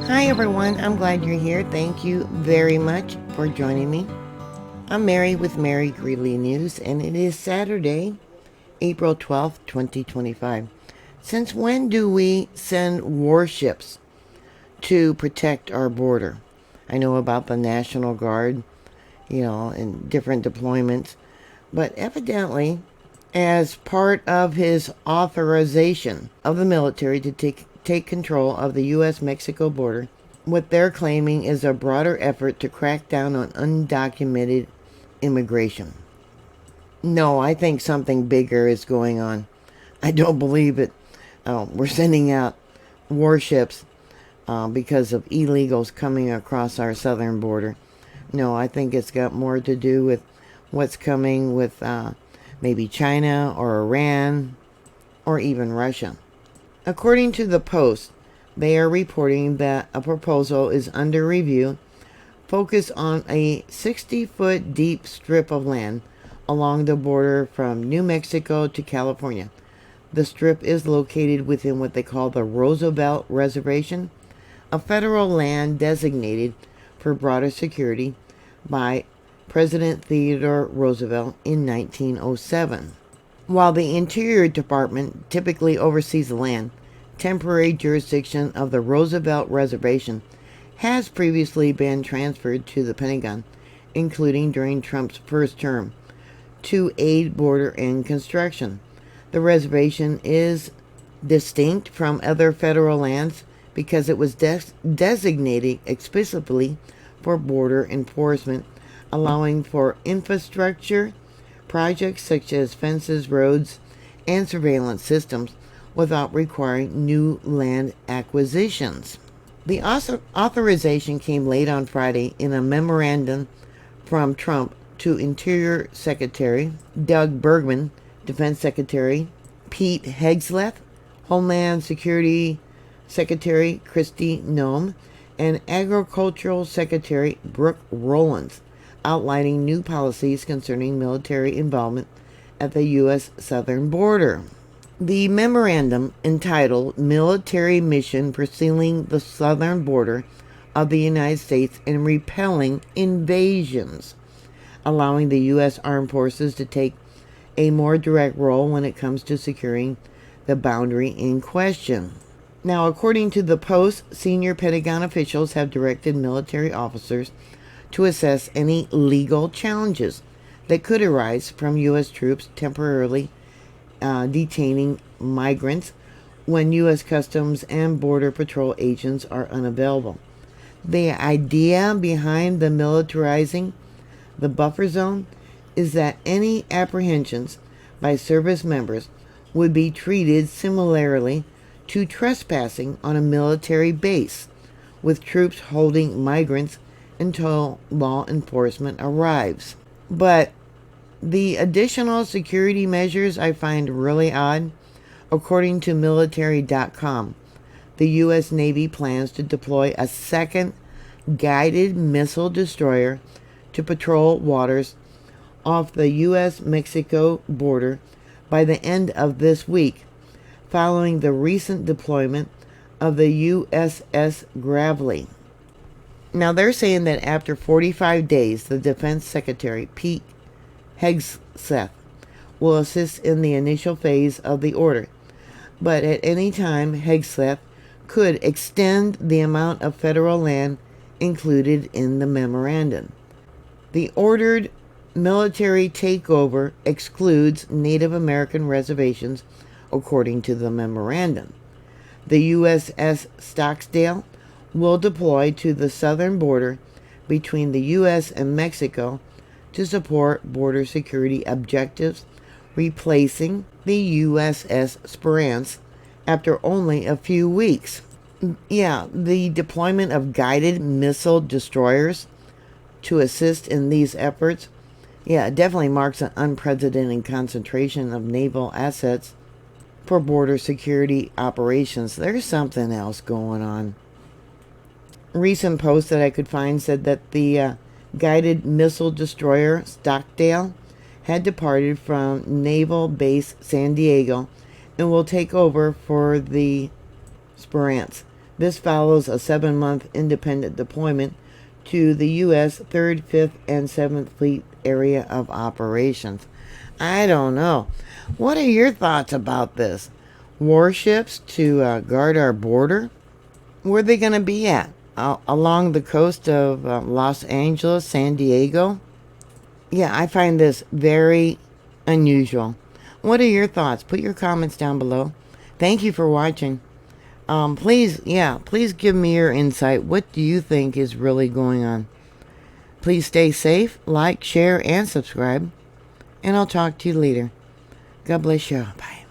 Hi everyone, I'm glad you're here. Thank you very much for joining me. I'm Mary with MaryGreeley News, and it is Saturday, April 12th, 2025. Since when do we send warships to protect our border? I know about the National Guard, and different deployments, but evidently, as part of his authorization of the military to take control of the U.S.-Mexico border, what they're claiming is a broader effort to crack down on undocumented immigration. No, I think something bigger is going on. I don't believe it. We're sending out warships because of illegals coming across our southern border. No, I think it's got more to do with what's coming with maybe China or Iran or even Russia. According to the Post, they are reporting that a proposal is under review focused on a 60-foot deep strip of land along the border from New Mexico to California. The strip is located within what they call the Roosevelt Reservation, a federal land designated for broader security by President Theodore Roosevelt in 1907. While the Interior Department typically oversees the land, temporary jurisdiction of the Roosevelt Reservation has previously been transferred to the Pentagon, including during Trump's first term, to aid border and construction. The reservation is distinct from other federal lands because it was designated explicitly for border enforcement, allowing for infrastructure projects such as fences, roads, and surveillance systems without requiring new land acquisitions. The authorization came late on Friday in a memorandum from Trump to Interior Secretary Doug Burgum, Defense Secretary Pete Hegseth, Homeland Security Secretary Kristi Noem, and Agricultural Secretary Brooke Rollins, outlining new policies concerning military involvement at the U.S. southern border. The memorandum, entitled Military Mission for Sealing the Southern Border of the United States and Repelling Invasions, allowing the U.S. Armed Forces to take a more direct role when it comes to securing the boundary in question. Now, according to the Post, senior Pentagon officials have directed military officers to assess any legal challenges that could arise from U.S. troops temporarily detaining migrants when U.S. Customs and Border Patrol agents are unavailable. The idea behind the militarizing the buffer zone is that any apprehensions by service members would be treated similarly to trespassing on a military base, with troops holding migrants until law enforcement arrives. But the additional security measures I find really odd. According to military.com, the U.S. Navy plans to deploy a second guided missile destroyer to patrol waters off the U.S.-Mexico border by the end of this week, following the recent deployment of the USS Greeley. Now, they're saying that after 45 days, the Defense Secretary, Pete Hegseth, will assist in the initial phase of the order. But at any time, Hegseth could extend the amount of federal land included in the memorandum. The ordered military takeover excludes Native American reservations, according to the memorandum. The USS Stockdale will deploy to the southern border between the U.S. and Mexico to support border security objectives, replacing the USS Spruance after only a few weeks. Yeah, the deployment of guided missile destroyers to assist in these efforts, it definitely marks an unprecedented concentration of naval assets for border security operations. There's something else going on. Recent posts that I could find said that the guided missile destroyer Stockdale had departed from Naval Base San Diego and will take over for the Spruance. This follows a 7-month independent deployment to the U.S. 3rd, 5th, and 7th Fleet Area of Operations. I don't know. What are your thoughts about this? Warships to guard our border? Where are they going to be at? Along the coast of Los Angeles, San Diego? Yeah, I find this very unusual. What are your thoughts? Put your comments down below. Thank you for watching. Please give me your insight. What do you think is really going on? Please stay safe, like, share, and subscribe. And I'll talk to you later. God bless you. Bye.